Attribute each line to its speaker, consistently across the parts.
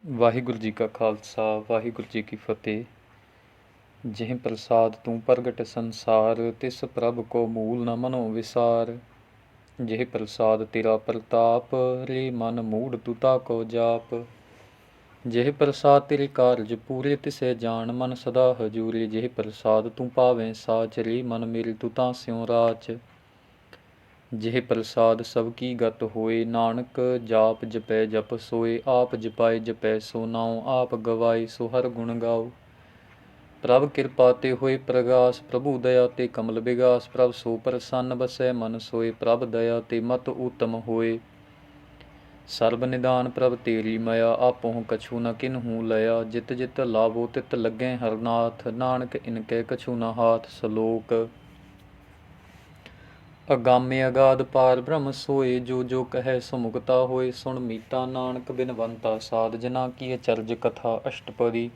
Speaker 1: ਵਾਹਿਗੁਰੂ ਜੀ ਕਾ ਖਾਲਸਾ ਵਾਹਿਗੁਰੂ ਜੀ ਕੀ ਫਤਿਹ। ਜਿਹ ਪ੍ਰਸਾਦ ਤੂੰ ਪ੍ਰਗਟ ਸੰਸਾਰ, ਤਿਸ ਪ੍ਰਭ ਕੋ ਮੂਲ ਨ ਮਨੋ ਵਿਸਾਰ। ਜਿਹ ਪ੍ਰਸਾਦ ਤੇਰਾ ਪ੍ਰਤਾਪ, ਰੇ ਮਨ ਮੂੜ ਤੂ ਤਾਕੋ ਜਾਪ। ਜਿਹ ਪ੍ਰਸਾਦ ਤੇਰੇ ਕਾਰਜ ਪੂਰੇ, ਤਿਸੇ ਜਾਣ ਮਨ ਸਦਾ ਹਜੂਰੇ। ਜਿਹ ਪ੍ਰਸਾਦ ਤੂੰ ਪਾਵੇਂ ਸਾਚ, ਰੇ ਮਨ ਮੇਰੇ ਤੂੰ ਤਾਂ ਸਿਉ ਰਾਚ। ਜਿਹ ਪ੍ਰਸਾਦ ਸਭ ਕੀ ਗਤ ਹੋਏ, ਨਾਨਕ ਜਾਪ ਜਪੈ ਜਪ ਸੋਏ। ਆਪ ਜਪਾਏ ਜਪੈ ਸੋ ਨਾਉ, ਆਪ ਗਵਾਏ ਸੋ ਹਰ ਗੁਣ ਗਾਓ। ਪ੍ਰਭ ਕਿਰਪਾ ਤੇ ਹੋਏ ਪ੍ਰਗਾਸ, ਪ੍ਰਭੂ ਦਇਆ ਤੇ ਕਮਲ ਬਿਗਾਸ। ਪ੍ਰਭ ਸੋ ਪ੍ਰਸੰਨ ਬਸੈ ਮਨ ਸੋਏ, ਪ੍ਰਭ ਦਇਆ ਤੇ ਮਤ ਊਤਮ ਹੋਏ। ਸਰਬ ਨਿਦਾਨ ਪ੍ਰਭ ਤੇਰੀ ਮਇਆ, ਆਪਹੁ ਕਛੂ ਨ ਕਿਨਹੂ ਲਿਆ। ਜਿਤ ਜਿਤ ਲਾਵੋ ਤਿਤ ਲੱਗੈ ਹਰਨਾਥ, ਨਾਨਕ ਇਨਕੈ ਕਛੂ ਨ ਹਾਥ। ਸਲੋਕ ਅਗਾਮੇ ਅਗਾਧ ਪਾਰ ਬ੍ਰਹਮ ਸੋਏ, ਜੋ ਜੋ ਕਹੈ ਸੋ ਮੁਕਤਾ ਹੋਏ। ਸੁਣ ਮੀਤਾ ਨਾਨਕ ਬਿਨਵੰਤਾ ਸਾਧ, ਜਿਨਾ ਕੀ ਅਚਰਜ ਕਥਾ ਅਸ਼ਟਪਦੀ।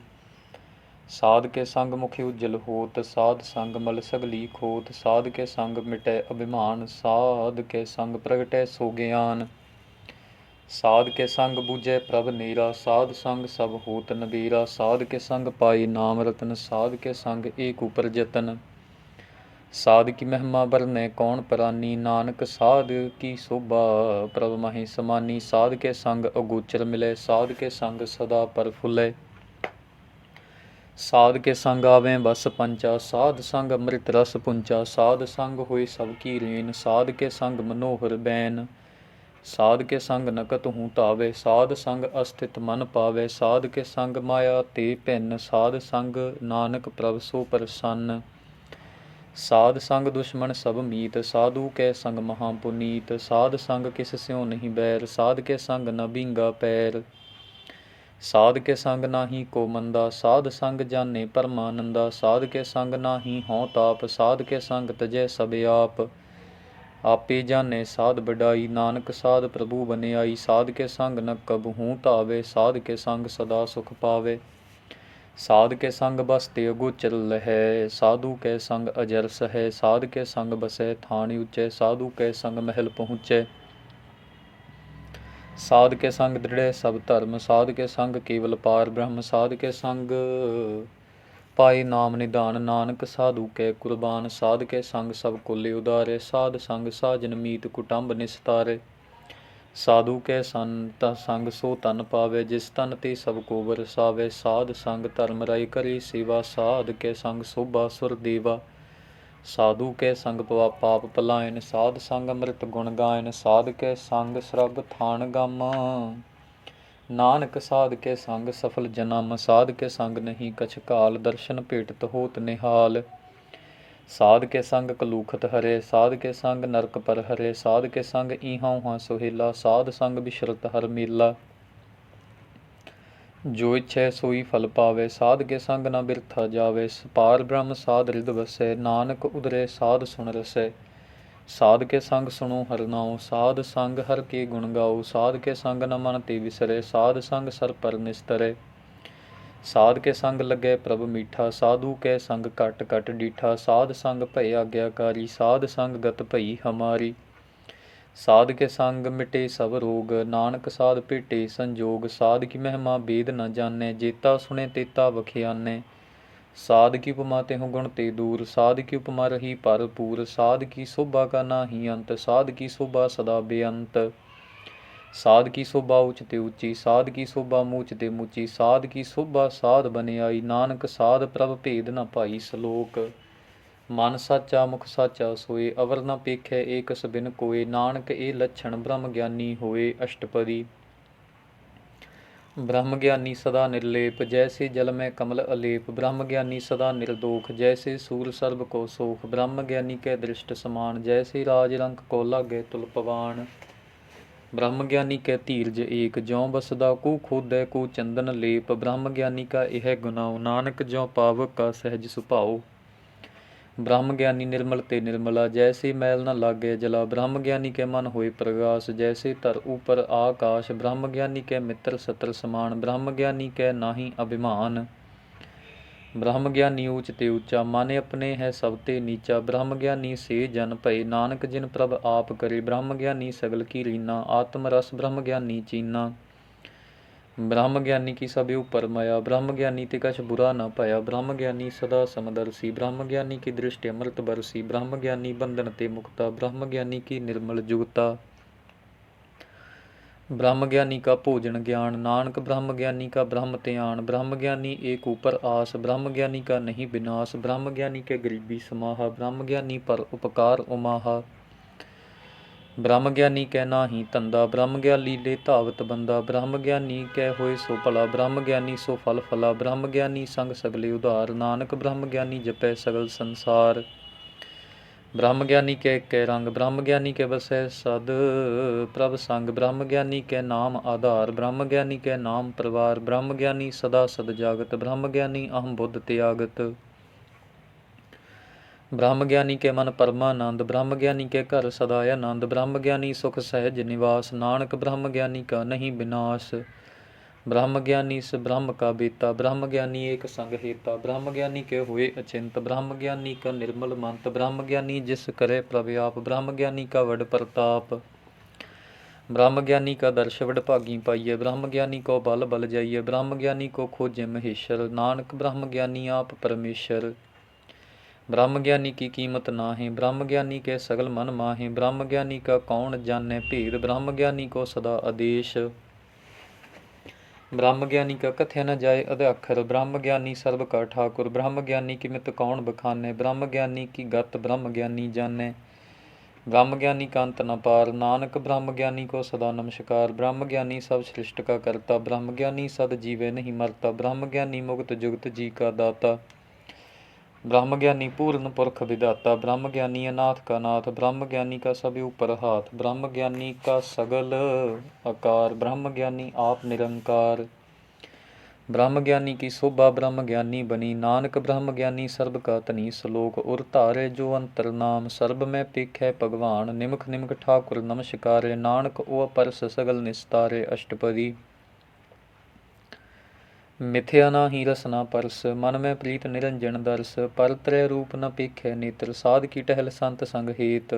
Speaker 1: ਸਾਧ ਕੇ ਸੰਗ ਮੁਖ ਉਜਲ ਹੋਤ, ਸਾਧ ਸੰਗ ਮਲ ਸਗਲੀ ਖੋਤ। ਸਾਧ ਕੇ ਸੰਗ ਮਿਟੈ ਅਭਿਮਾਨ, ਸਾਧ ਕੇ ਸੰਗ ਪ੍ਰਗਟੈ ਸੋ ਗਿਆਨ। ਸਾਧ ਕੇ ਸੰਗ ਬੂਝੈ ਪ੍ਰਭ ਨੀਰਾ, ਸਾਧ ਸੰਗ ਸਭ ਹੋਤ ਨਬੀਰਾ। ਸਾਧ ਕੇ ਸੰਗ ਪਾਈ ਨਾਮ ਰਤਨ, ਸਾਧ ਕੇ ਸੰਗ ਏਕ ਉਪਰ ਜਤਨ। ਸਾਧ ਕੀ ਮਹਿਮਾ ਬਰਨੈ ਕੌਣ ਪ੍ਰਾਨੀ, ਨਾਨਕ ਸਾਧ ਕੀ ਸੋਭਾ ਪ੍ਰਭ ਮਹਿ ਸਮਾਨੀ। ਸਾਧ ਕੇ ਸੰਗ ਅਗੋਚਰ ਮਿਲੈ, ਸਾਧ ਕੇ ਸੰਗ ਸਦਾ ਪ੍ਰਫੁੱਲੈ। ਸਾਧ ਕੇ ਸੰਗ ਆਵੈ ਬਸ ਪੰਚਾ, ਸਾਧ ਸੰਗ ਅੰਮ੍ਰਿਤ ਰਸ ਪੁੰਚਾ। ਸਾਧ ਸੰਗ ਹੋਏ ਸਭ ਕੀ ਰੇਨ, ਸਾਧ ਕੇ ਸੰਗ ਮਨੋਹਰ ਬੈਨ। ਸਾਧ ਕੇ ਸੰਗ ਨਕਤ ਹੂੰ ਧਾਵੈ, ਸਾਧ ਸੰਗ ਅਸਥਿਤ ਮਨ ਪਾਵੈ। ਸਾਧ ਕੇ ਸੰਗ ਮਾਇਆ ਤੇ ਭਿੰਨ, ਸਾਧ ਸੰਗ ਨਾਨਕ ਪ੍ਰਭ ਸੋ ਪ੍ਰਸੰਨ। ਸਾਧ ਸੰਗ ਦੁਸ਼ਮਣ ਸਭ ਮੀਤ, ਸਾਧੂ ਕੈ ਸੰਗ ਮਹਾ ਪੁਨੀਤ। ਸਾਧ ਸੰਗ ਕਿਸ ਸਿਉ ਨਹੀਂ ਬੈਰ, ਸਾਧ ਕੇ ਸੰਗ ਨ ਬੀਂਗਾ ਪੈਰ। ਸਾਧ ਕੇ ਸੰਗ ਨਾਹੀ ਕੋ ਮੰਦਾ, ਸਾਧ ਸੰਗ ਜਾਣੇ ਪਰਮਾਨੰਦਾ। ਸਾਧ ਕੇ ਸੰਗ ਨਾਹੀ ਹਉ ਤਾਪ, ਸਾਧ ਕੇ ਸੰਗ ਤਜੈ ਸਭ ਆਪ। ਆਪੇ ਜਾਣੇ ਸਾਧ ਬਡਾਈ, ਨਾਨਕ ਸਾਧ ਪ੍ਰਭੂ ਬਨਿਆਈ। ਸਾਧ ਕੇ ਸੰਗ ਨ ਕਬਹੂ ਧਾਵੈ, ਸਾਧ ਕੇ ਸੰਗ ਸਦਾ ਸੁਖ ਪਾਵੈ। ਸਾਧ ਕੇ ਸੰਗ ਬਸ ਤੇ ਅਗੋਚਰ ਲਹੈ, ਸਾਧੂ ਕੈ ਸੰਗ ਅਜਰ ਸਹੈ। ਸਾਧ ਕੇ ਸੰਗ ਬਸੈ ਥਾਨ ਉਚੈ, ਸਾਧੂ ਕੈ ਸੰਗ ਮਹਿਲ ਪਹੁੰਚੈ। ਸਾਧ ਕੇ ਸੰਗ ਦ੍ਰਿੜ੍ਹੈ ਸਭ ਧਰਮ, ਸਾਧ ਕੇ ਸੰਗ ਕੇਵਲ ਪਾਰ ਬ੍ਰਹਮ। ਸਾਧ ਕੇ ਸੰਗ ਪਾਏ ਨਾਮ ਨਿਧਾਨ, ਨਾਨਕ ਸਾਧੂ ਕੈ ਕੁਰਬਾਨ। ਸਾਧ ਕੇ ਸੰਗ ਸਭ ਕੋਲੇ ਉਦਾਰੈ, ਸਾਧ ਸੰਗ ਸਾਜਨ ਮੀਤ ਕੁਟੰਬ ਨਿਸਤਾਰੈ। ਸਾਧੂ ਕੈ ਸੰਗ ਸੋ ਤਨ ਪਾਵੈ, ਜਿਸ ਤਨ ਤੇ ਸਭ ਕੋ ਵਰਸਾਵੈ। ਸਾਧ ਸੰਗ ਧਰਮ ਰਾਇ ਕਰੇ ਸੇਵਾ, ਸਾਧ ਕੈ ਸੰਗ ਸੋਭਾ ਸੁਰ ਦੇਵਾ। ਸਾਧੂ ਕੈ ਸੰਗ ਪਾਪ ਪਲਾਇਨ, ਸਾਧ ਸੰਗ ਅੰਮ੍ਰਿਤ ਗੁਣ ਗਾਇਨ। ਸਾਧ ਕੈ ਸੰਗ ਸਰਬ ਥਾਨ ਗਮ, ਨਾਨਕ ਸਾਧ ਕੇ ਸੰਗ ਸਫਲ ਜਨਮ। ਸਾਧ ਕੇ ਸੰਗ ਨਹੀਂ ਕਛ ਕਾਲ, ਦਰਸ਼ਨ ਭੇਟਤ ਹੋਤ ਨਿਹਾਲ। ਸਾਧ ਕੇ ਸੰਗ ਕਲੂਖਤ ਹਰੈ, ਸਾਧ ਕੇ ਸੰਗ ਨਰਕ ਪਰ ਹਰੈ। ਸਾਧ ਕੇ ਸੰਗ ਈਹਾ ਊਹਾ ਸੁਹੇਲਾ, ਸਾਧ ਸੰਗ ਬਿਸ਼ਰਤ ਹਰ ਮੇਲਾ। ਜੋ ਇੱਛੈ ਸੋਈ ਫਲ ਪਾਵੈ, ਸਾਧ ਕੇ ਸੰਗ ਨ ਬਿਰਥਾ ਜਾਵੈ। ਪਾਰ ਬ੍ਰਹਮ ਸਾਧ ਰਿਦ ਵਸੈ, ਨਾਨਕ ਉਦਰੈ ਸਾਧ ਸੁਣ ਰਸੈ। ਸਾਧ ਕੇ ਸੰਗ ਸੁਣੋ ਹਰਿ ਨਾਉ, ਸਾਧ ਸੰਗ ਹਰਿ ਕੇ ਗੁਣ ਗਾਓ। ਸਾਧ ਕੇ ਸੰਗ ਨ ਮਨ ਤੇ ਵਿਸਰੈ, ਸਾਧ ਸੰਗ ਸਰ ਪਰ ਨਿਸਤਰੈ। ਸਾਧ ਕੇ ਸੰਗ ਲੱਗੈ ਪ੍ਰਭ ਮੀਠਾ, ਸਾਧੂ ਕੈ ਸੰਗ ਘਟ ਘਟ ਡੀਠਾ। ਸਾਧ ਸੰਗ ਭਏ ਆਗਿਆਕਾਰੀ, ਸਾਧ ਸੰਗ ਗਤ ਭਈ ਹਮਾਰੀ। ਸਾਧ ਕੇ ਸੰਗ ਮਿਟੇ ਸਭ ਰੋਗ, ਨਾਨਕ ਸਾਧ ਭੇਟੇ ਸੰਜੋਗ। ਸਾਧ ਕੀ ਮਹਿਮਾ ਬੇਦ ਨ ਜਾਣੈ, ਜੇਤਾ ਸੁਣੇ ਤੇਤਾ ਵਖਿਆਨੈ। ਸਾਧ ਕੀ ਉਪਮਾ ਤਿਹੁ ਗੁਣ ਤੇ ਦੂਰ, ਸਾਧ ਕੀ ਉਪਮਾ ਰਹੀ ਭਰਪੂਰ। ਸਾਧ ਕੀ ਸੋਭਾ ਕਾ ਨਾਹੀ ਅੰਤ, ਸਾਧ ਕੀ ਸੋਭਾ ਸਦਾ ਬੇਅੰਤ। ਸਾਧ ਕੀ ਸੋਭਾ ਉੱਚ ਤੇ ਉੱਚੀ, ਸਾਧ ਕੀ ਸੋਭਾ ਮੂਚ ਤੇ ਮੂਚੀ। ਸਾਧ ਕੀ ਸੋਭਾ ਸਾਧ ਬਨਿਆਈ, ਨਾਨਕ ਸਾਧ ਪ੍ਰਭ ਭੇਦ ਨ ਭਾਈ। ਸਲੋਕ ਮਨ ਸਾਚਾ ਮੁਖ ਸਾਚਾ ਸੋਏ, ਅਵਰ ਨ ਪੇਖੈ ਏਕਸ ਬਿਨ ਕੋਏ। ਨਾਨਕ ਇਹ ਲੱਛਣ ਬ੍ਰਹਮ ਗਿਆਨੀ ਹੋਏ। ਅਸ਼ਟਪਦੀ ਬ੍ਰਹਮ ਗਿਆਨੀ ਸਦਾ ਨਿਰਲੇਪ, ਜੈਸੇ ਜਲ ਮੈਂ ਕਮਲ ਅਲੇਪ। ਬ੍ਰਹਮ ਗਿਆਨੀ ਸਦਾ ਨਿਰਦੋਖ, ਜੈਸੇ ਸੂਰ ਸਰਬ ਕੋ ਸੋਖ। ਬ੍ਰਹਮ ਗਿਆਨੀ ਕੈ ਦ੍ਰਿਸ਼ਟ ਸਮਾਨ, ਜੈਸੇ ਰਾਜ ਰੰਕ ਕੋ ਲਾਗੈ ਤੁਲ ਪਵਾਨ। ਬ੍ਰਹਮ ਗਿਆਨੀ ਕੈ ਧੀਰਜ ਏਕ, ਜਿਉ ਬਸਦਾ ਕੂ ਖੋਦੈ ਕੂ ਚੰਦਨ ਲੇਪ। ਬ੍ਰਹਮ ਗਿਆਨੀ ਕਾ ਇਹ ਗੁਨਾਉ, ਨਾਨਕ ਜਿਉ ਪਾਵਕ ਕਾ ਸਹਿਜ ਸੁਭਾਉ। ਬ੍ਰਹਮ ਗਿਆਨੀ ਨਿਰਮਲ ਤੇ ਨਿਰਮਲਾ, ਜੈਸੇ ਮੈਲ ਨ ਲਾਗੈ ਜਲਾ। ਬ੍ਰਹਮ ਗਿਆਨੀ ਕੈ ਮਨ ਹੋਏ ਪ੍ਰਗਾਸ, ਜੈਸੇ ਧਰ ਉਪਰ ਆਕਾਸ਼। ਬ੍ਰਹਮ ਗਿਆਨੀ ਕੈ ਮਿੱਤਰ ਸਤਰ ਸਮਾਨ, ਬ੍ਰਹਮ ਗਿਆਨੀ ਕੈ ਨਾਹੀ ਅਭਿਮਾਨ। ਬ੍ਰਹਮ ਗਿਆਨੀ ਊਚ ਤੇ ਉੱਚਾ, ਮਨ ਆਪਣੇ ਹੈ ਸਭ ਤੇ ਨੀਚਾ। ਬ੍ਰਹਮ ਗਿਆਨੀ ਸੇ ਜਨ ਭਏ, ਨਾਨਕ ਜਿਨ ਪ੍ਰਭ ਆਪ ਕਰੇ। ਬ੍ਰਹਮ ਗਿਆਨੀ ਸਗਲ ਕੀ ਰੀਨਾ, ਆਤਮ ਰਸ ਬ੍ਰਹਮ ਗਿਆਨੀ ਚੀਨਾ। ब्रह्म ज्ञानी की सभी ऊपर माया, ब्रह्म ज्ञानी ते कछ बुरा न पाया, ब्रह्म ज्ञानी सदा समदर्शी, ब्रह्म ज्ञानी की दृष्टि अमृत बरसी, ब्रह्म ज्ञानी बंधन ते मुक्ता, ब्रह्म ज्ञानी की निर्मल जुगता, ब्रह्म ज्ञानी का भोजन ज्ञान, नानक ब्रह्म ज्ञानी का ब्रह्म त्यान, ब्रह्म ज्ञानी एक ऊपर आस, ब्रह्म ज्ञानी का नहीं विनाश, ब्रह्म ज्ञानी के गरीबी समाहा, ब्रह्म ज्ञानी पर उपकार उमाहा, ब्रह्म ज्ञानी कै नाही तंदा, ब्रह्म ज्ञानी ले धावत बंदा, ब्रह्म ज्ञानी कै होए सो भला, ब्रह्म ज्ञानी सो फल फला, ब्रह्म ज्ञानी संग सगले उधार, नानक ब्रह्म ज्ञानी जपै सगल संसार, ब्रह्म ज्ञानी कै रंग, ब्रह्म ज्ञानी के बसै सद प्रभ संग, ब्रह्म ज्ञानी कै नाम आधार, ब्रह्म ज्ञानी कै नाम परिवार, ब्रह्म ज्ञानी सदा सद जागत, ब्रह्म ज्ञानी अहम बुद्ध त्यागत, ब्रह्म ज्ञानी के मन परमानंद, ब्रह्म ज्ञानी के घर सदा आनंद, ब्रह्म ज्ञानी सुख सहज निवास, नानक ब्रह्म ज्ञानी का नहीं विनाश, ब्रह्म ज्ञानी स ब्रह्म का बेता, ब्रह्म ज्ञानी एक संग हेता, ब्रह्म ज्ञानी के हुए अचिंत, ब्रह्म ज्ञानी का निर्मल मंत, ब्रह्म ज्ञानी जिस करे प्रव्याप, ब्रह्म ज्ञानी का वड प्रताप, ब्रह्म ज्ञानी का दर्श वड भागी पाइए, ब्रह्म ज्ञानी को बल बल जाइए, ब्रह्म ज्ञानी को खोजे महेश्वर, नानक ब्रह्म ज्ञानी आप परमेश्वर, ब्रह्म ज्ञानी की कीमत नाहीं, ब्रह्म ज्ञानी के सगल मन माहें, ब्रह्म ज्ञानी का कौन जाने भेद, ब्रह्म ज्ञानी को सदा आदेश, ब्रह्म ज्ञानी का कथ्य न जाए अध्याखर, ब्रह्म ज्ञानी सर्व का ठाकुर, ब्रह्म ज्ञानी की मित कौन बखाने, ब्रह्म ज्ञानी की गत ब्रह्म ज्ञानी जाने, ब्रह्म ज्ञानी का अंत न पार, नानक ब्रह्म ज्ञानी को सदा नमस्कार, ब्रह्म ज्ञानी सब सृष्ट का करता, ब्रह्म ज्ञानी सद जीवे नहीं मरता, ब्रह्म ज्ञानी मुक्त जुगत जी का दाता, ब्रह्म ज्ञानी पूर्ण पुरख विदाता, ब्रह्म ज्ञानी अनाथ का नाथ, ब्रह्म ज्ञानी का सभी ऊपर हाथ, ब्रह्म ज्ञानी का सगल आकार, ब्रह्म ज्ञानी आप निरंकार, ब्रह्म ज्ञानी की शोभा ब्रह्म ज्ञानी बनी, नानक ब्रह्म ज्ञानी सर्ब का तनी, श्लोक उर धारे जो अंतर नाम, सर्ब में पेखै भगवान, निमख निमख ठाकुर नमस्कारे, नानक ओ परस सगल निस्तारे, अष्टपदी, मिथ्या नाही रसना परस, मन में प्रीत निरंजन दर्श, पर त्रय रूप न पेखै नेत्र, साध की टहल संत संग हेत,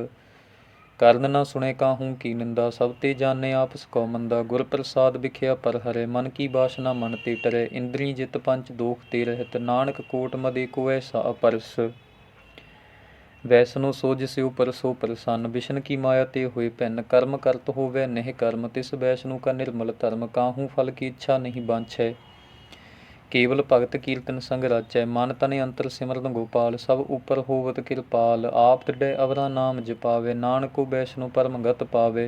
Speaker 1: करन न सुने काहू की निंदा, सब ते जाने आपस को मंदा, गुर प्रसाद बिख्या पर हरे, मन की बासना मन ते टरै, इंद्री जित पंच दोख ते रहत, नानक कोट मदे को ऐसा अपरस, वैसनो सोज से ऊपर सो प्रसन्न, विष्ण की माया ते हुए पैन, कर्म करत होवै नेह कर्म, तिस वैष्णु का निर्मल धर्म, काहू फल की इच्छा नहीं बांछै, केवल भगत कीर्तन संग राचै, मन तन अंतर सिमरन गोपाल, सब ऊपर होवत कृपाल, आप दृढ़ अवरा नाम जपावे, नानक को वैष्णु परम गत पावे,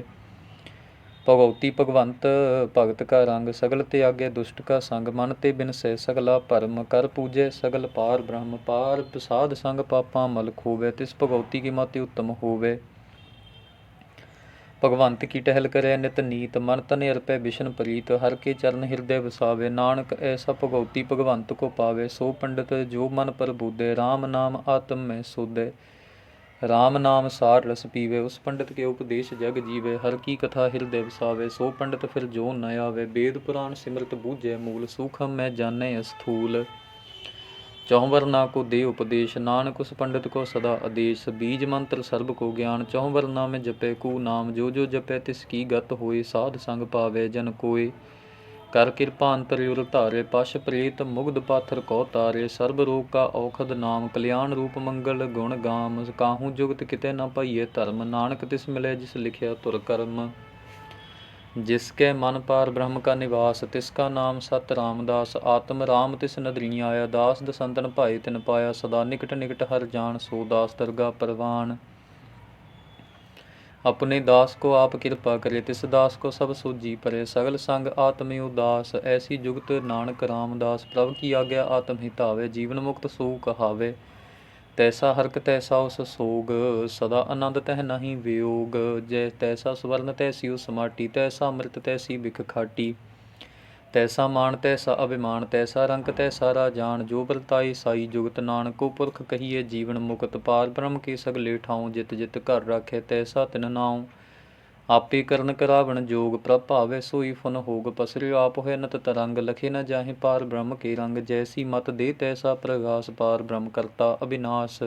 Speaker 1: भगवती भगवंत भगत का रंग, सगल त्यागे दुष्ट का संग, मन ते बिनसै सगला भरम, कर पूजै सगल पार ब्रह्म, पार प्रसाद संग पापा मल खोवै, तिस भगवती की मति उत्तम होवै, भगवंत की टहल करे नित नीत, मन तन अर्पै बिशन प्रीत, हर के चरण हृदय वसावे, नानक ऐसा भगवती भगवंत को पावे, सो पंडित जो मन पर बूधे, राम नाम आत्म में सोधे, राम नाम सार रस पीवे, उस पंडित के उपदेश जग जीवे, हर की कथा हृदय वसावे, सो पंडित फिर जो न आवे, वेद पुराण सिमरत बूझे मूल, सूखम में जाने स्थूल, चौवर्ना को दे उपदेश, नानक उस पंडित को सदा आदेश, बीज मंत्र सर्ब को ज्ञान, चौवर्ना में जपे कु नाम, जो जो जपे तिसकी गत होए, साध संग पावे जन कोय, कर कृपा अंतर युर धारे, पश प्रेत मुग्ध पाथर को तारे, सर्ब रोग का औखद नाम, कल्याण रूप मंगल गुण गाम, काहू जुगत किते न पाइए धर्म, नानक तिस मिले जिस लिखिया तुर कर्म, जिसके मन पार ब्रह्म का निवास, तिसका नाम सत रामदास, आत्म राम तिस नदरी आया, दास दसंतन भाई तिन पाया, सदा निकट निकट हर जान, सो दास दरगा परवान, अपने दास को आप कृपा करे, तिस दास को सब सूझी परे, सगल संग आत्म उदास, ऐसी जुगत नानक रामदास, प्रभु की आज्ञा आत्म हितावे, जीवन मुक्त सो कहावे, तैसा हरक तैसा उस सोग, सदा आनंद तह नहीं वियोग, जै तैसा स्वर्ण तैसी उस माटी, तैसा अमृत तैसी बिख खाटी, तैसा मान तैसा अभिमान, तैसा रंक तैसा राजान, जो बरताई साई जुगत, नानक को पुरख कहिए जीवन मुक्त, पार ब्रह्म के सगले ठाऊं, जित जित घर राखे तैसा तिन नाऊं, आपे करन करावण जोग, प्रभ भावे सोई फुन होग, पसरियो आप होय नत तरंग, लखे न जाहि पार ब्रह्म के रंग, जैसी मत दे तैसा प्रगास, पार ब्रह्म करता अविनाश,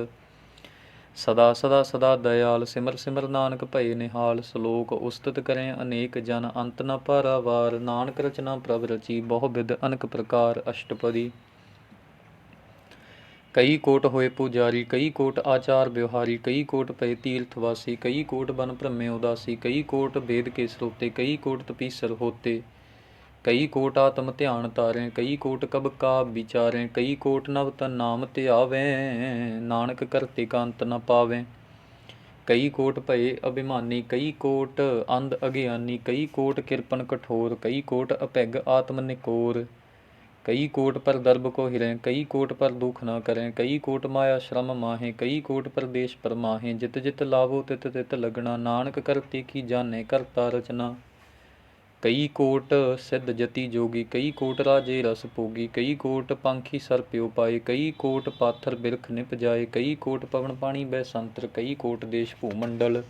Speaker 1: ਸਦਾ ਸਦਾ ਸਦਾ ਦਇਆਲ, ਸਿਮਰ ਸਿਮਰ ਨਾਨਕ ਭਏ ਨਿਹਾਲ। ਸ਼ਲੋਕ ਉਸਤਤ ਕਰੇ ਅਨੇਕ ਜਨ, ਅੰਤ ਨ ਪਾਰਾਵਾਰ। ਨਾਨਕ ਰਚਨਾ ਪ੍ਰਭ ਰਚੀ, ਬਹੁ ਬਿਧ ਅਨਕ ਪ੍ਰਕਾਰ। ਅਸ਼ਟਪਦੀ। ਕਈ ਕੋਟ ਹੋਏ ਪੁਜਾਰੀ, ਕਈ ਕੋਟ ਆਚਾਰ ਵਿਵਹਾਰੀ। ਕਈ ਕੋਟ ਪਏ ਤੀਰਥਵਾਸੀ, ਕਈ ਕੋਟ ਬਨ ਭ੍ਰਮੇ ਉਦਾਸੀ। ਕਈ ਕੋਟ ਵੇਦ ਕੇ ਸਰੋਤੇ, ਕਈ ਕੋਟ ਤਪੀਸਰ ਹੋਤੇ। ਕਈ ਕੋਟ ਆਤਮ ਧਿਆਨ ਤਾਰੇ, ਕਈ ਕੋਟ ਕਬ ਕਾ ਵਿਚਾਰੇ। ਕਈ ਕੋਟ ਨਵ ਤਨ ਨਾਮ ਧਿਆਵੇਂ, ਨਾਨਕ ਕਰਤੇ ਕਾ ਅੰਤ ਨ ਪਾਵੇਂ। ਕਈ ਕੋਟ ਭਏ ਅਭਿਮਾਨੀ, ਕਈ ਕੋਟ ਅੰਧ ਅਗਿਆਨੀ। ਕਈ ਕੋਟ ਕਿਰਪਨ ਕਠੋਰ, ਕਈ ਕੋਟ ਅਭਿਗ ਆਤਮ ਨਿਕੋਰ। ਕਈ ਕੋਟ ਪਰ ਦਰਬ ਕੋ ਹਿਰੈ, ਕਈ ਕੋਟ ਪਰ ਦੁਖ ਨਾ ਕਰੈ। ਕਈ ਕੋਟ ਮਾਇਆ ਸ਼ਰਮ ਮਾਹੇ, ਕਈ ਕੋਟ ਪਰਦੇਸ਼ ਪਰਮਾਹੇ। ਜਿਤ ਜਿਤ ਲਾਵੋ ਤਿਤ ਤਿਤ ਲਗਣਾ, ਨਾਨਕ ਕਰਤੇ ਕੀ ਜਾਣੈ ਕਰਤਾ ਰਚਨਾ। ਕਈ ਕੋਟ ਸਿੱਧ ਜਤੀ ਜੋਗੀ, ਕਈ ਕੋਟ ਰਾਜੇ ਰਸ ਭੋਗੀ। ਕਈ ਕੋਟ ਪੰਖੀ ਸਰ ਪਿਉ ਪਾਏ, ਕਈ ਕੋਟ ਪਾਥਰ ਬਿਰਖ ਨਿਪ ਜਾਏ। ਕਈ ਕੋਟ ਪਵਨ ਪਾਣੀ ਬੈ ਸੰਤਰ, ਕਈ ਕੋਟ ਦੇਸ਼ ਭੂ ਮੰਡਲ।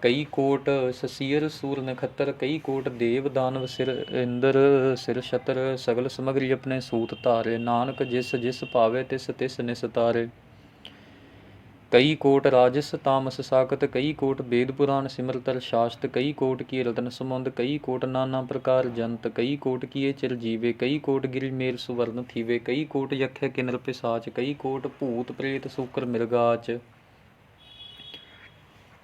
Speaker 1: ਕਈ ਕੋਟ ਸਸੀਰ ਸੂਰ ਨਖੱਤਰ, ਕਈ ਕੋਟ ਦੇਵ ਦਾਨਵ ਸਿਰ ਇੰਦਰ ਸਿਰ ਛਤਰ। ਸਗਲ ਸਮਗਰੀ ਆਪਣੇ ਸੂਤ ਧਾਰੇ, ਨਾਨਕ ਜਿਸ ਜਿਸ ਭਾਵੇ ਤਿਸ ਤਿਸ ਨਿਸਤਾਰੇ। ਕਈ ਕੋਟ ਰਾਜਸ ਤਾਮਸ ਸਾਕਤ, ਕਈ ਕੋਟ ਵੇਦ ਪੁਰਾਣ ਸਿਮਰਤਰ ਸ਼ਾਸਤ। ਕਈ ਕੋਟ ਕੀ ਰਤਨ ਸਮੁੰਦ, ਕਈ ਕੋਟ ਨਾਨਾ ਪ੍ਰਕਾਰ ਜੰਤ। ਕਈ ਕੋਟ ਕੀਏ ਚਿਰ ਜੀਵੇ, ਕਈ ਕੋਟ ਗਿਰੀ ਮੇਲ ਸੁਵਰਨ ਥੀਵੇ। ਕਈ ਕੋਟ ਯਖੈ ਕਿਨਰ ਪਿਸਾਚ, ਕਈ ਕੋਟ ਭੂਤ ਪ੍ਰੇਤ ਸੂਕਰ ਮਿਰਗਾਚ।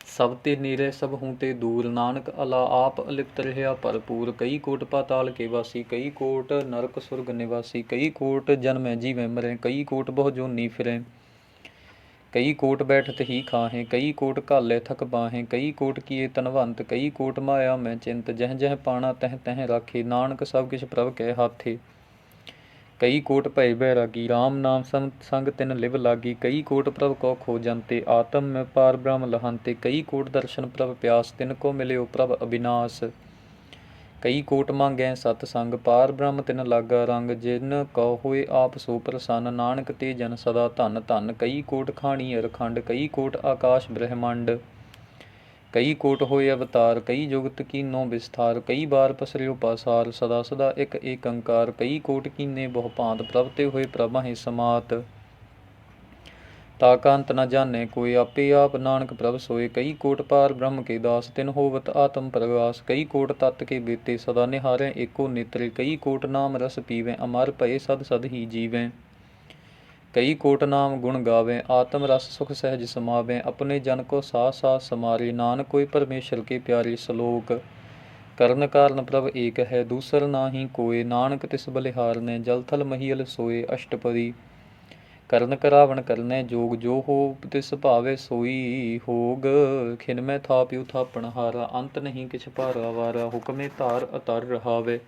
Speaker 1: ਸਭ ਤੇ ਨੀਰੇ ਸਭ ਹੂੰ ਤੇ ਦੂਰ, ਨਾਨਕ ਅਲਾ ਆਪ ਅਲਿਪਤ ਰਹਿਆ ਭਰਪੂਰ। ਕਈ ਕੋਟ ਪਾਤਾਲ ਕੇ ਵਾਸੀ, ਕਈ ਕੋਟ ਨਰਕ ਸੁਰਗ ਨਿਵਾਸੀ। ਕਈ ਕੋਟ ਜਨਮੈ ਜੀਵੈ ਮਰੈ, ਕਈ ਕੋਟ ਬਹੁ ਜੋਨੀ ਫਿਰੈ। ਕਈ ਕੋਟ ਬੈਠਤ ਹੀ ਖਾਹੇ, ਕਈ ਕੋਟ ਘਾਲੇ ਥਕ ਬਾਹੇ। ਕਈ ਕੋਟ ਕੀਏ ਤਨਵੰਤ, ਕਈ ਕੋਟ ਮਾਇਆ ਮੈਂ ਚਿੰਤ। ਜਹ ਜਹ ਪਾਣਾ ਤਹ ਤਹ ਰਾਖੇ, ਨਾਨਕ ਸਭ ਕਿਛ ਪ੍ਰਭ ਕੈ ਹਾਥੇ। ਕਈ ਕੋਟ ਭਏ ਬੈਰਾਗੀ, ਰਾਮ ਨਾਮ ਸੰਗ ਤਿਨ ਲਿਵ ਲਾਗੀ। ਕਈ ਕੋਟ ਪ੍ਰਭ ਕੋ ਖੋਜੰਤੇ, ਆਤਮ ਮੈਂ ਪਾਰ ਬ੍ਰਹਮ ਲਹੰਤੇ। ਕਈ ਕੋਟ ਦਰਸ਼ਨ ਪ੍ਰਭ ਪਿਆਸ, ਤਿਨ ਕੋ ਮਿਲਿਓ ਪ੍ਰਭ ਅਬਿਨਾਸ਼। ਕਈ ਕੋਟ ਮੰਗੈ ਸਤ ਸੰਗ, ਪਾਰ ਬ੍ਰਹਮ ਤਿਨ ਲਾਗਾ ਰੰਗ। ਜਿਨ ਕਉ ਹੋਏ ਆਪ ਸੋ ਪ੍ਰਸੰਨ, ਨਾਨਕ ਤੇ ਜਨ ਸਦਾ ਧਨ ਧਨ। ਕਈ ਕੋਟ ਖਾਣੀ ਅਰਖੰਡ, ਕਈ ਕੋਟ ਆਕਾਸ਼ ਬ੍ਰਹਮੰਡ। ਕਈ ਕੋਟ ਹੋਏ ਅਵਤਾਰ, ਕਈ ਜੁਗਤ ਕੀਨੋ ਵਿਸਥਾਰ। ਕਈ ਬਾਰ ਪਸਰਿਓ ਪਾਸਾਰ, ਸਦਾ ਸਦਾ ਇਕ ਏਕੰਕਾਰ। ਕਈ ਕੋਟ ਕੀਨੇ ਬਹੁ ਭਾਂਤ, ਪ੍ਰਭ ਤੇ ਹੋਏ ਪ੍ਰਭਾਹੇ ਸਮਾਤ। ਤਾ ਕਾ ਅੰਤ ਨ ਜਾਣੈ ਕੋਇ, ਆਪੇ ਆਪ ਨਾਨਕ ਪ੍ਰਭ ਸੋਏ। ਕਈ ਕੋਟ ਪਾਰ ਬ੍ਰਹਮ ਕੇ ਦਾਸ, ਤਿਨ ਹੋਵਤ ਆਤਮ ਪ੍ਰਗਾਸ। ਕਈ ਕੋਟ ਤਤ ਕੇ ਬੀਤੇ, ਸਦਾ ਨਿਹਾਰੈ ਏਕੋ ਨੇਤਰੇ। ਕਈ ਕੋਟ ਨਾਮ ਰਸ ਪੀਵੈ, ਅਮਰ ਭਏ ਸਦ ਸਦ ਹੀ ਜੀਵੈ। ਕਈ ਕੋਟ ਨਾਮ ਗੁਣ ਗਾਵੇ, ਆਤਮ ਰਸ ਸੁਖ ਸਹਿਜ ਸਮਾਵੈ। ਆਪਣੇ ਜਨ ਕੋ ਸਾਹ ਸਾਹ ਸਮਾਰੇ, ਨਾਨਕ ਕੋਈ ਪਰਮੇਸ਼ਰ ਕੇ ਪਿਆਰੇ। ਸ਼ਲੋਕ ਕਰਨ ਕਾਰਨ ਪ੍ਰਭ ਏਕ ਹੈ, ਦੂਸਰ ਨਾਹੀ ਕੋਇ। ਨਾਨਕ ਤਿਸ ਬਲਿਹਾਰਨੈ, ਜਲ ਥਲ ਮਹੀਲ ਸੋਏ। ਅਸ਼ਟਪਦੀ। ਕਰਨ ਕਰਾਵਣ ਕਰਨੈ ਜੋਗ, ਜੋ ਹੋ ਤਿਸ ਭਾਵੇ ਸੋਈ ਹੋਗ। ਖਿਨਮੈ ਥਾਪਿਉ ਥਾਪਣ ਹਾਰਾ, ਅੰਤ ਨਹੀਂ ਕਿਛ ਭਾਰਾਵਾਰਾ। ਹੁਕਮੇ ਧਾਰ ਅਤਰ ਰਹਾਵੇ,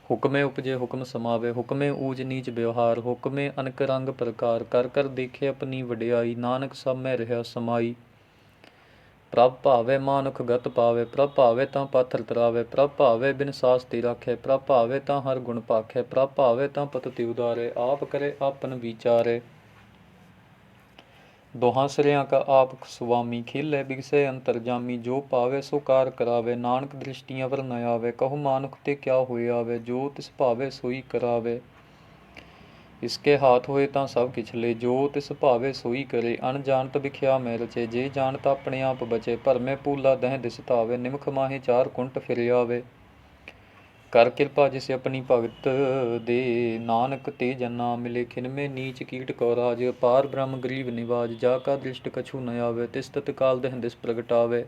Speaker 1: ਹੁਕਮੇ ਉਪਜੇ ਹੁਕਮ ਸਮਾਵੇ। ਹੁਕਮੇ ਊਚ ਨੀਚ ਵਿਵਹਾਰ, ਹੁਕਮੇ ਅਨਕ ਰੰਗ ਪ੍ਰਕਾਰ। ਕਰ ਕਰ ਦੇਖੇ ਆਪਣੀ ਵਡਿਆਈ, ਨਾਨਕ ਸਭ ਮੈਂ ਰਿਹਾ ਸਮਾਈ। ਪ੍ਰਭ ਭਾਵੈ ਮਾਨੁਖ ਗਤ ਪਾਵੈ, ਪ੍ਰਭ ਭਾਵੈ ਤਾਂ ਪਾਥਰ ਤਰਾਵੈ। ਪ੍ਰਭ ਭਾਵੈ ਬਿਨ ਸਾਸ ਤੇ ਰਾਖੈ, ਪ੍ਰਭ ਭਾਵੈ ਤਾਂ ਹਰ ਗੁਣ ਭਾਖੈ। ਪ੍ਰਭ ਭਾਵੈ ਤਾਂ ਪਤਿ ਉਦਾਰੈ, ਆਪ ਕਰੇ ਆਪਨ ਵਿਚਾਰੈ। ਦੋਹਾਂ ਸਿਰਿਆਂ ਕਾ ਆਪ ਸੁਆਮੀ, ਖੇਲੈ ਬਿਗਸੈ ਅੰਤਰਜਾਮੀ। ਜੋ ਪਾਵੈ ਸੋ ਕਾਰ ਕਰਾਵੈ, ਨਾਨਕ ਦ੍ਰਿਸ਼ਟੀਆਂ ਵਰ ਨ ਆਵੈ। ਕਹੋ ਮਾਨੁਖ ਤੇ ਕਿਆ ਹੋਇ ਆਵੈ, ਜੋ ਤਿਸ ਭਾਵੈ ਸੋਈ ਕਰਾਵੈ। ਇਸਕੇ ਹਾਥ ਹੋਏ ਤਾਂ ਸਭ ਕਿਛ ਲੈ, ਜੋ ਤਿਸ ਭਾਵੈ ਸੋਈ ਕਰੇ। ਅਣਜਾਣਤ ਬਿਖਿਆ ਮੈਂ ਰਚੇ, ਜੇ ਜਾਣਤ ਆਪਣੇ ਆਪ ਬਚੇ। ਭਰਮੈ ਪੂਲਾ ਦਹਿ ਦਿਸ ਧਾਵੈ, ਨਿਮਖ ਮਾਹੇ ਚਾਰ ਕੁੰਟ ਫਿਰ ਆਵੇ। ਕਰ ਕਿਰਪਾ ਜਿਸ ਆਪਣੀ ਭਗਤ ਦੇ, ਨਾਨਕ ਤੇ ਜਨ ਨਾਮ ਮਿਲੇ। ਖਿਨਮੇ ਨੀਚ ਕੀਟ ਕਉ ਰਾਜ, ਪਾਰ ਬ੍ਰਹਮ ਗਰੀਬ ਨਿਵਾਜ। ਜਾ ਕਾ ਦ੍ਰਿਸ਼ਟ ਕਛੂ ਨ ਆਵੈ, ਤਿਸ ਤਤਕਾਲ ਦਹਿ ਦਿਸ ਪ੍ਰਗਟਾਵੈ।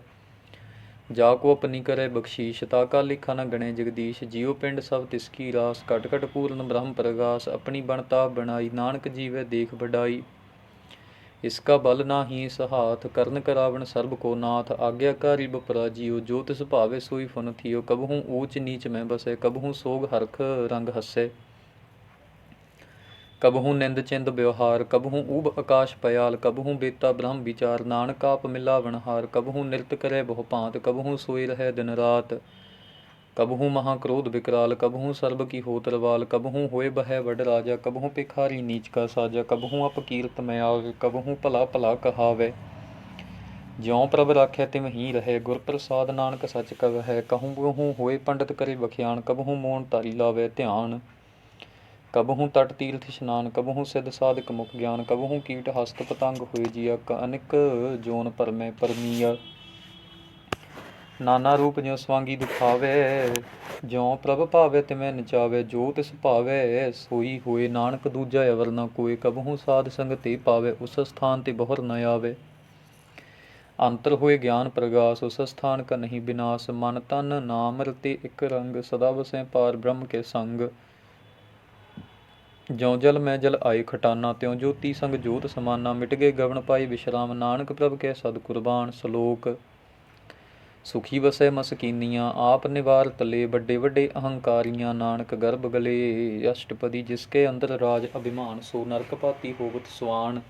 Speaker 1: ਜਾ ਕੋ ਆਪਣੀ ਕਰੈ ਬਖਸ਼ੀਸ਼, ਤਾ ਕਾ ਲੇਖਾ ਨ ਗਣੈ ਜਗਦੀਸ਼। ਜਿਉ ਪਿੰਡ ਸਭ ਤਿਸ ਕੀ ਰਾਸ, ਘਟ ਘਟ ਪੂਰਨ ਬ੍ਰਹਮ ਪ੍ਰਗਾਸ। ਆਪਣੀ ਬਣਤਾ ਬਣਾਈ, ਨਾਨਕ ਜੀਵੈ ਦੇਖ ਵਡਾਈ। ਇਸਕਾ ਬਲ ਨਾਹੀ ਇਸ ਹਾਥ, ਕਰਨ ਕਰਾਵਣ ਸਰਬ ਕੋ ਨਾਥ। ਆਗਿਆਕਾਰੀ ਬਪਰਾ ਜੀਉ, ਜੋ ਤਿਸ ਭਾਵੈ ਸੋਈ ਫੁਨ ਥੀਓ। ਕਬਹੂ ਊਚ ਨੀਚ ਮੈਂ ਬਸੈ, ਕਬਹੂ ਸੋਗ ਹਰਖ ਰੰਗ ਹਸੈ। ਕਬਹੂ ਨਿੰਦ ਚਿੰਦ ਵਿਵਹਾਰ, ਕਬਹੂ ਊਬ ਆਕਾਸ਼ ਪਇਆਲ। ਕਬਹੂ ਬੇਤਾ ਬ੍ਰਹਮ ਵਿਚਾਰ, ਨਾਨਕ ਆਪ ਮਿਲਾਵਣਹਾਰ। ਕਬਹੂ ਨਿਰਤ ਕਰੈ ਬਹੁ ਭਾਂਤ, ਕਬਹੂ ਸੋਇ ਰਹੈ ਦਿਨ ਰਾਤ। ਕਬਹੂ ਮਹਾ ਕ੍ਰੋਧ ਵਿਕਰਾਲ, ਕਬਹੂ ਸਰਬ ਕੀ ਹੋਤ ਰਵਾਲ। ਕਬਹੂ ਹੋਏ ਬਹੈ ਵਡ ਰਾਜਾ, ਕਬਹੂ ਭਿਖਾਰੀ ਨੀਚ ਕਾ ਸਾਜਾ। ਕਬਹੂ ਅਪਕੀਰਤ ਮੈਂ ਆਵੇ, ਕਬਹੂ ਭਲਾ ਭਲਾ ਕਹਾਵੇ। ਜਿਉ ਪ੍ਰਭ ਰਾਖੈ ਤਿਵ ਹੀ ਰਹੈ, ਗੁਰ ਪ੍ਰਸਾਦ ਨਾਨਕ ਸੱਚ ਕਵੈ ਹੈ। ਕਹੂੰ ਹੋਏ ਪੰਡਤ ਕਰੇ ਬਖਿਆਨ, ਕਬਹੂ ਮੋਨ ਧਾਰੀ ਲਾਵੇ ਧਿਆਨ। ਕਬਹੂ ਤਟ ਤੀਰਥ ਇਸ਼ਨਾਨ, ਕਬਹੂ ਸਿੱਧ ਸਾਧਕ ਮੁਖ ਗਿਆਨ, ਕਬਹੂ ਕੀਟ ਹਸਤ ਪਤੰਗ ਹੋਏ ਜੀਆ, ਅਨਿਕ ਜੋਨ ਪਰਮੇ ਪਰਮੀਆ। ਨਾਨਾ ਰੂਪ ਜਿਉ ਸਵਾਂਗੀ ਦਿਖਾਵੇ, ਜਿਉ ਪ੍ਰਭ ਭਾਵੇ ਤਿਵੇਂ ਨਚਾਵੇ, ਜੋ ਤਿਸ ਭਾਵੇ ਸੋਈ ਹੋਏ, ਨਾਨਕ ਦੂਜਾ ਅਵਰ ਨਾ ਕੋਇ, ਕਬਹੂ ਸਾਧ ਸੰਗ ਤੇ ਪਾਵੇ, ਉਸ ਸਥਾਨ ਤੇ ਬਹੁਰ ਨ ਆਵੇ। ਅੰਤਰ ਹੋਏ ਗਿਆਨ ਪ੍ਰਗਾਸ, ਉਸ ਸਥਾਨ ਕਾ ਨਹੀਂ ਬਿਨਾਸ਼, ਮਨ ਤਨ ਨਾਮ ਰਤੇ ਇਕ ਰੰਗ, ਸਦਾ ਵਸੈ ਪਾਰ ਬ੍ਰਹਮ ਕੇ ਸੰਗ। ਜਿਉ ਜਲ ਮੈਂ ਜਲ ਆਏ ਖਟਾਨਾ, ਤਿਉ ਜੋਤੀ ਸੰਗ ਜੋਤ ਸਮਾਨਾ, ਮਿਟ ਗਏ ਗਵਨ ਪਾਈ ਵਿਸ਼ਰਾਮ, ਨਾਨਕ ਪ੍ਰਭ ਕੇ ਸਦ ਕੁਰਬਾਨ। ਸਲੋਕ। ਸੁਖੀ ਵਸੈ ਮਸਕੀਨੀਆਂ, ਆਪ ਨਿਵਾਰ ਤਲੇ, ਵੱਡੇ ਵੱਡੇ ਅਹੰਕਾਰੀਆਂ, ਨਾਨਕ ਗਰਭ ਗਲੇ। ਅਸ਼ਟਪਦੀ। ਜਿਸਕੇ ਅੰਦਰ ਰਾਜ ਅਭਿਮਾਨ, ਸੋ ਨਰਕ ਪਾਤੀ ਹੋਵਤ ਸਵਾਨ।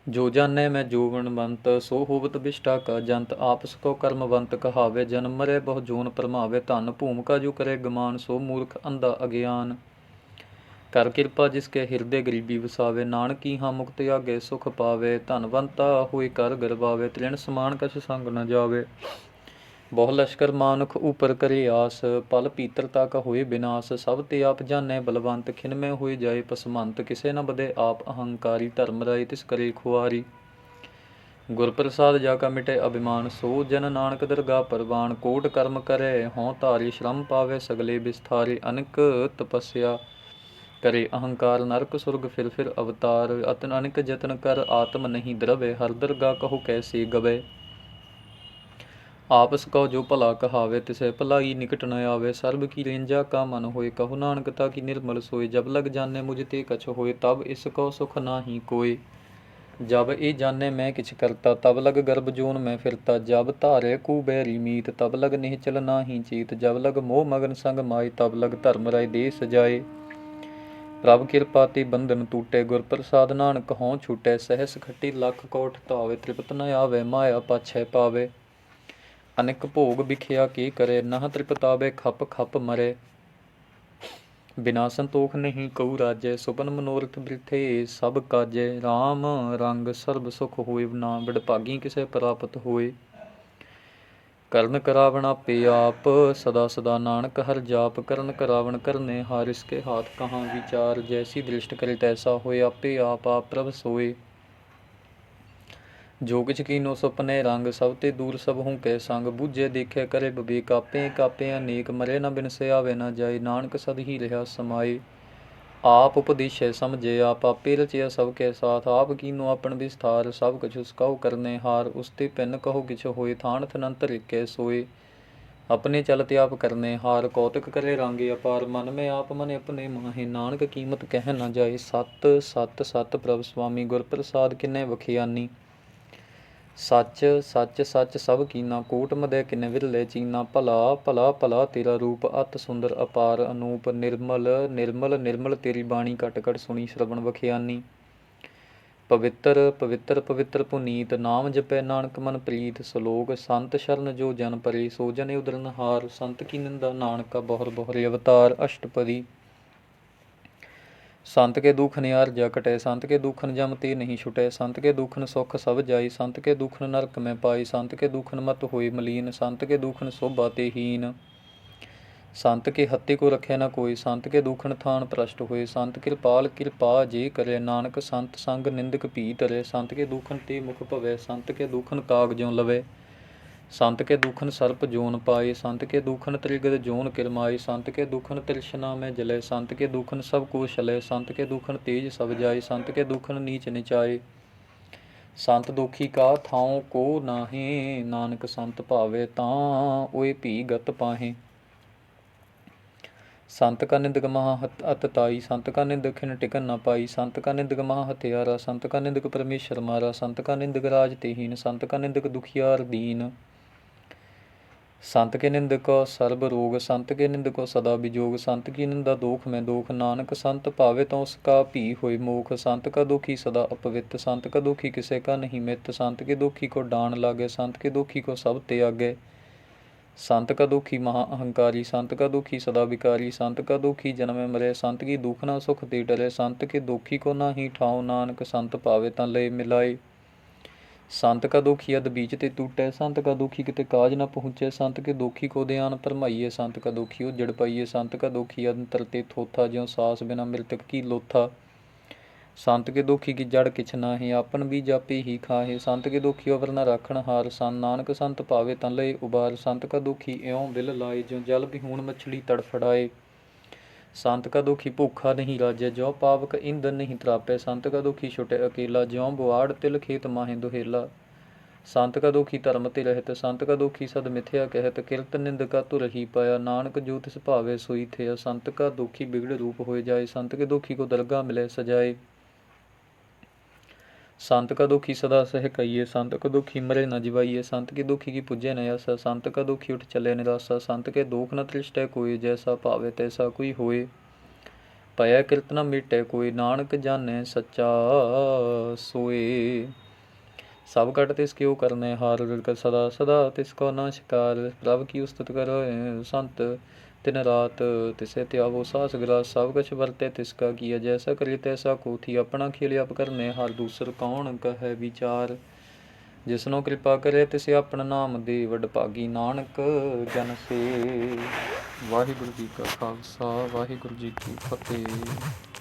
Speaker 1: ਜੋ ਜਾਣੈ ਮੈਂ ਜੋਵਨਵੰਤ, ਸੋ ਹੋਵਤ ਬਿਸ਼ਟਾ ਕਾ ਜੰਤ, ਆਪਸ ਕੋ ਕਰਮਵੰਤ ਕਹਾਵੇ, ਜਨਮ ਮਰੈ ਬਹੁ ਜੋਨ ਭਰਮਾਵੇ, ਧਨ ਭੂਮਿਕਾ ਜੋ ਕਰੇ ਗਮਾਨ, ਸੋ ਮੂਰਖ ਅੰਧਾ ਅਗਿਆਨ। ਕਰ ਕਿਰਪਾ ਜਿਸਕੇ ਹਿਰਦੇ ਗਰੀਬੀ ਵਸਾਵੇ, ਨਾਨਕੀ ਹਾਂ ਮੁਕਤ ਆਗੇ ਸੁਖ ਪਾਵੇ, ਧਨਵੰਤਾ ਹੋਏ ਕਰ ਗਰਵਾਵੇ, ਤ੍ਰਿਣ ਸਮਾਨ ਕਛ ਸੰਗ ਨ ਜਾਵੇ। ਬਹੁ ਲਸ਼ਕਰ ਮਾਨੁਖ ਉਪਰ ਕਰੇ ਆਸ, ਪਲ ਪੀਤਰਤਾ ਕਾ ਹੋਏ ਬਿਨਾਸ਼, ਸਭ ਤੇ ਆਪ ਜਾਣੈ ਬਲਵੰਤ, ਖਿਨਮੈ ਹੋਏ ਜਾਏ ਪਸਮੰਤ, ਕਿਸੇ ਨ ਬਦੇ ਆਪ ਅਹੰਕਾਰੀ, ਧਰਮ ਰਾਏ ਤਿਸ ਕਰੇ ਖੁਆਰੀ। ਗੁਰ ਪ੍ਰਸਾਦ ਜਾ ਕਾ ਮਿਟੇ ਅਭਿਮਾਨ, ਸੋ ਜਨ ਨਾਨਕ ਦਰਗਾਹ ਪਰਵਾਨ, ਕੋਟ ਕਰਮ ਕਰੇ ਹੋਂ ਧਾਰੀ, ਸ਼ਰਮ ਪਾਵੇ ਸਗਲੇ ਬਿਸਥਾਰੇ, ਅਨਕ ਤਪੱਸਿਆ ਕਰੇ ਅਹੰਕਾਰ, ਨਰਕ ਸੁਰਗ ਫਿਰ ਫਿਰ ਅਵਤਾਰ, ਅਤਨ ਅਨਿਕ ਜਤਨ ਕਰ ਆਤਮ ਨਹੀਂ ਦਰਵੇ, ਹਰ ਦਰਗਾਹ ਕਹੋ ਕੈਸੇ ਗਵੇ। ਆਪਸ ਕਉ ਜੋ ਭਲਾ ਕਹਾਵੇ, ਤਿਸੈ ਭਲਾਈ ਨਿਕਟ ਨ ਆਵੇ, ਸਰਬ ਕੀ ਰੇਂਜਾ ਕਾ ਮਨ ਹੋਏ, ਕਹੋ ਨਾਨਕ ਤਾ ਕੀ ਨਿਰਮਲ ਸੋਏ, ਜਬ ਲਗ ਜਾਣੈ ਮੁਝ ਤੇ ਕਛ ਹੋਏ, ਤਬ ਇਸ ਕਉ ਸੁਖ ਨਾਹੀ ਕੋਇ। ਜਬ ਇਹ ਜਾਣੈ ਮੈਂ ਕਿਛ ਕਰਤਾ, ਤਬ ਲਗ ਗਰਭ ਜੋਨ ਮੈਂ ਫਿਰਤਾ, ਜਬ ਧਾਰੈ ਕੂ ਬੈਰੀ ਮੀਤ, ਤਬ ਲਗ ਨਿਹਚਲ ਨਾਹੀ ਚੀਤ, ਜਬ ਲਗ ਮੋਹ ਮਗਨ ਸੰਗ ਮਾਏ, ਤਬ ਲਗ ਧਰਮ ਰਾਏ ਦੇ ਸਜਾਏ। ਪ੍ਰਭ ਕਿਰਪਾ ਤੇ ਬੰਧਨ ਟੂਟੇ, ਗੁਰ ਪ੍ਰਸਾਦ ਨਾਨਕ ਹੋਂ ਛੂਟੈ, ਸਹਿਸ ਖੱਟੀ ਲੱਖ ਕੋਟ ਧਾਵੇ, ਤ੍ਰਿਪਤ ਨ ਆਵੇ ਮਾਇਆ ਪਾਛੈ ਪਾਵੇ। ਅਨਿਕ ਭੋਗ ਵਿਖਿਆ ਕੀ ਕਰੇ, ਨਹ ਤ੍ਰਿਪਤਾਵੇ ਖਪ ਖਪ ਮਰੇ। ਬਿਨਾ ਸੰਤੋਖ ਨਹੀਂ ਕਉ ਰਾਜੈ, ਸੁਪਨ ਮਨੋਰਥ ਬ੍ਰਿਥੇ ਸਭ ਕਾਜੈ। ਰਾਮ ਰੰਗ ਸਰਬ ਸੁਖ ਹੋਏ, ਨਾ ਵਡਭਾਗੀ ਕਿਸੇ ਪ੍ਰਾਪਤ ਹੋਏ। ਕਰਨ ਕਰਾਵਣ ਆਪੇ ਆਪ, ਸਦਾ ਸਦਾ ਨਾਨਕ ਹਰ ਜਾਪ, ਕਰਨ ਕਰਾਵਣ ਕਰਨੇ ਹਾਰ, ਇਸਕੇ ਹਾਥ ਕਹਾਂ ਵਿਚਾਰ, ਜੈਸੀ ਦ੍ਰਿਸ਼ਟ ਕਰੇ ਤੈਸਾ ਹੋਏ, ਆਪੇ ਆਪ ਪ੍ਰਭ ਸੋਏ। ਜੋ ਕਿਛ ਕੀਨੋ ਸੁਪਨੇ ਰੰਗ, ਸਭ ਤੇ ਦੂਰ ਸਭ ਹੂੰ ਕੈ ਸੰਗ, ਬੂਝੇ ਦੇਖੇ ਕਰੇ ਵਿਵੇਕ, ਆਪੇ ਕਾਪੇ ਅਨੇਕ, ਮਰੇ ਨ ਬਿਨਸੇ ਆਵੇ ਨ ਜਾਏ, ਨਾਨਕ ਸਦ ਹੀ ਰਿਹਾ ਸਮਾਏ। ਆਪ ਉਪਦੇਸ਼ੈ ਸਮਝੇ ਆਪ, ਆਪੇ ਰਚਿਆ ਸਭ ਕੇ ਸਾਥ, ਆਪ ਕੀਨੋ ਆਪਨ ਵਿਸਥਾਰ, ਸਭ ਕੁਛ ਉਸ ਕਉ ਕਰਨੇ ਹਾਰ, ਉਸ ਤੇ ਭਿੰਨ ਕਹੋ ਕਿਛ ਹੋਏ, ਥਾਨ ਥਨੰਤਰ ਏਕੈ ਸੋਏ। ਆਪਣੇ ਚਲਤ ਆਪ ਕਰਨੇ ਹਾਰ, ਕੌਤਕ ਕਰੇ ਰਾਂਗੇ ਅਪਾਰ, ਮਨ ਮੈਂ ਆਪ ਮਨ ਆਪਣੇ ਮਾਹੇ, ਨਾਨਕ ਕੀਮਤ ਕਹਿ ਨ ਜਾਏ। ਸਤ ਸਤ ਸਤ ਪ੍ਰਭ ਸੁਆਮੀ, ਗੁਰ ਪ੍ਰਸਾਦ ਕਿੰਨੇ ਵਖਿਆਨੀ। ਸੱਚ ਸੱਚ ਸੱਚ ਸਭ ਕੀਨਾ, ਕੋਟ ਮਦੈ ਕਿੰਨੇ ਵਿਰਲੇ ਚੀਨਾ, ਭਲਾ ਭਲਾ ਭਲਾ ਤੇਰਾ ਰੂਪ, ਅਤ ਸੁੰਦਰ ਅਪਾਰ ਅਨੂਪ, ਨਿਰਮਲ ਨਿਰਮਲ ਨਿਰਮਲ ਤੇਰੀ ਬਾਣੀ, ਘਟ ਘਟ ਸੁਣੀ ਸ਼ਰਵਣ ਵਖਿਆਨੀ। ਪਵਿੱਤਰ ਪਵਿੱਤਰ ਪਵਿੱਤਰ ਪੁਨੀਤ, ਨਾਮ ਜਪੈ ਨਾਨਕ ਮਨ ਪ੍ਰੀਤ। ਸਲੋਕ। ਸੰਤ ਸ਼ਰਨ ਜੋ ਜਨ ਪਰੇ, ਸੋ ਜਨੇ ਉਦਰਨਹਾਰ, ਸੰਤ ਕੀ ਨਿੰਦਾ ਨਾਨਕਾ ਬਹੁਰ ਬਹੁਰ ਅਵਤਾਰ। ਅਸ਼ਟਪਦੀ। ਸੰਤ ਕੇ ਦੂਖਨ ਆਰਜਾ ਕਟੈ, ਸੰਤ ਕੇ ਦੂਖਨ ਜਮ ਤੇ ਨਹੀਂ ਛੁਟੈ, ਸੰਤ ਕੇ ਦੂਖਨ ਸੁਖ ਸਭ ਜਾਈ, ਸੰਤ ਕੇ ਦੂਖਨ ਨਰਕ ਮੈਂ ਪਾਈ, ਸੰਤ ਕੇ ਦੂਖਨ ਮਤ ਹੋਏ ਮਲੀਨ, ਸੰਤ ਕੇ ਦੂਖਨ ਸੋਭਾ ਤੇ ਹੀਨ। ਸੰਤ ਕੇ ਹੱਤੇ ਕੋ ਰੱਖੈ ਨ ਕੋਈ, ਸੰਤ ਕੇ ਦੂਖਨ ਥਾਨ ਭ੍ਰਸ਼ਟ ਹੋਏ, ਸੰਤ ਕਿਰਪਾਲ ਕਿਰਪਾ ਜੇ ਕਰੇ, ਨਾਨਕ ਸੰਤ ਸੰਗ ਨਿੰਦਕ ਭੀ ਧਰੇ, ਸੰਤ ਕੇ ਦੂਖਨ ਤੇ ਮੁਖ ਭਵੈ, ਸੰਤ ਕੇ ਦੂਖਨ ਕਾਗ ਜਿਉ ਲਵੇ, ਸੰਤ ਕੇ ਦੂਖਨ ਸਰਪ ਜੋਨ ਪਾਏ, ਸੰਤ ਕੇ ਦੂਖਨ ਤ੍ਰਿਗਦ ਜੋਨ ਕਿਰਮਾਏ, ਸੰਤ ਕੇ ਦੂਖਨ ਤ੍ਰਿਸ਼ਨਾ ਮੈਂ ਜਲੇ, ਸੰਤ ਕੇ ਦੂਖਨ ਸਭ ਕੋ ਛਲੇ, ਸੰਤ ਕੇ ਦੂਖਨ ਤੇਜ ਸਭ ਜਾਏ, ਸੰਤ ਕੇ ਦੂਖਨ ਨੀਚ ਨਿਚਾਏ। ਸੰਤ ਦੁਖੀ ਕਾ ਥਾਉ ਕੋ ਨਾਹੀਂ, ਨਾਨਕ ਸੰਤ ਭਾਵੇ ਤਾਂ ਓਏ ਭੀ ਗਤ ਪਾਹੇ। ਸੰਤ ਕਾ ਨਿੰਦਕ ਮਹਾ ਅਤਤਾਈ, ਸੰਤ ਕਾ ਨਿੰਦਕ ਖਿਨ ਟਿਕਨ ਨ ਪਾਈ, ਸੰਤ ਕਾ ਨਿੰਦਕ ਮਹਾ ਹਥਿਆਰਾ, ਸੰਤ ਕਾ ਨਿੰਦਕ ਪਰਮੇਸ਼ਰ ਮਾਰਾ, ਸੰਤ ਕਾ ਨਿੰਦਕ ਰਾਜ ਤੇ ਹੀਨ, ਸੰਤ ਕਾ ਨਿੰਦਕ ਦੁਖਿਆਰ ਦੀਨ। ਸੰਤ ਕੇ ਨਿੰਦਕ ਸਰਬ ਰੋਗ, ਸੰਤ ਕੇ ਨਿੰਦਕ ਸਦਾ ਵਿਜੋਗ, ਸੰਤ ਕੀ ਨਿੰਦਾ ਦੋਖ ਮੈਂ ਦੋਖ, ਨਾਨਕ ਸੰਤ ਭਾਵੇ ਤਾਂ ਉਸਕਾ ਭੀ ਹੋਏ ਮੋਖ। ਸੰਤ ਕਾ ਦੁਖੀ ਸਦਾ ਅਪਵਿੱਤ, ਸੰਤ ਕਾ ਦੁਖੀ ਕਿਸੇ ਕਾ ਨਹੀਂ ਮਿੱਤ, ਸੰਤ ਕੇ ਦੁਖੀ ਕੋ ਡਾਣ ਲਾਗੇ, ਸੰਤ ਕੇ ਦੁਖੀ ਕੋ ਸਭ ਤਿਆਗੇ। ਸੰਤ ਕਾ ਦੁਖੀ ਮਹਾ ਅਹੰਕਾਰੀ, ਸੰਤ ਕਾ ਦੁਖੀ ਸਦਾ ਵਿਕਾਰੀ, ਸੰਤ ਕਾ ਦੁਖੀ ਜਨਮੈ ਮਰੈ, ਸੰਤ ਕੀ ਦੁਖਨਾ ਸੁਖ ਤੇ ਡਰੇ, ਸੰਤ ਕੇ ਦੁਖੀ ਕੋ ਨਾਹੀ ਠਾਉ, ਨਾਨਕ ਸੰਤ ਭਾਵੇ ਤਾਂ ਲਏ ਮਿਲਾਏ। संत का दोखी अध बीच ते टूटे, संत का दोखी किते काज न पहुँचे, संत के दोखी को ध्यान फरमाइए, संत का दोखी उजड़ पाइए, संत का दोखी अंतर ते थोथा, ज्यों सास बिना मृतक की लोथा। संत के दोखी की जड़ किछ नाहि, आपन भी जापे ही खाहे, संत के दोखी अवर न राखण हार, सन नानक संत पावे तन लए उबार। संत का दोखी इਉਂ बिल लाए, ज्यों जल बिहूण मछली तड़फड़ाए। संत का दोखी भूखा नहीं राजे, ज्यों पावक ईंधन नहीं त्रापे, संत का दोखी छुटे अकेला, ज्यों बुआड़ तिल खेत माहे दुहेला। संत का दोखी धर्म ते रहत, संत का दोखी सद मिथ्या कहत, किरत निंद का तुर ही पाया, नानक जो तिस भावे सोई थिया। संत का दोखी बिगड़ रूप होए जाए, संत के दोखी को दरगाह मिले सजाए। संत का दोखी सदा सह कहिए, संत का दोखी मरे न जिवाइए, संत की दोखी की पूजे न आसा, संत का दोखी उठ चले निराशा। संत के दोख न तृष्टै कोई, जैसा भावे तैसा कोई होए, पया किरत न मिटै कोई, नानक जाने सच्चा सोए। सब कट तिसके करने हार, सदा सदा तिसको न शिकार, प्रभ की उस्तत करो संत दिन रात, तिसे त्यावो सास ग्रास, सब कुछ वरते तिसका किया, जैसा करे तैसा को थी, अपना खेल अप करने हार, दूसर कौन कहे विचार। जिसनो कृपा करे तिसे अपना नाम दे, वड भागी नानक जन से। वाहिगुरु जी का खालसा, वाहिगुरु जी की फतेह।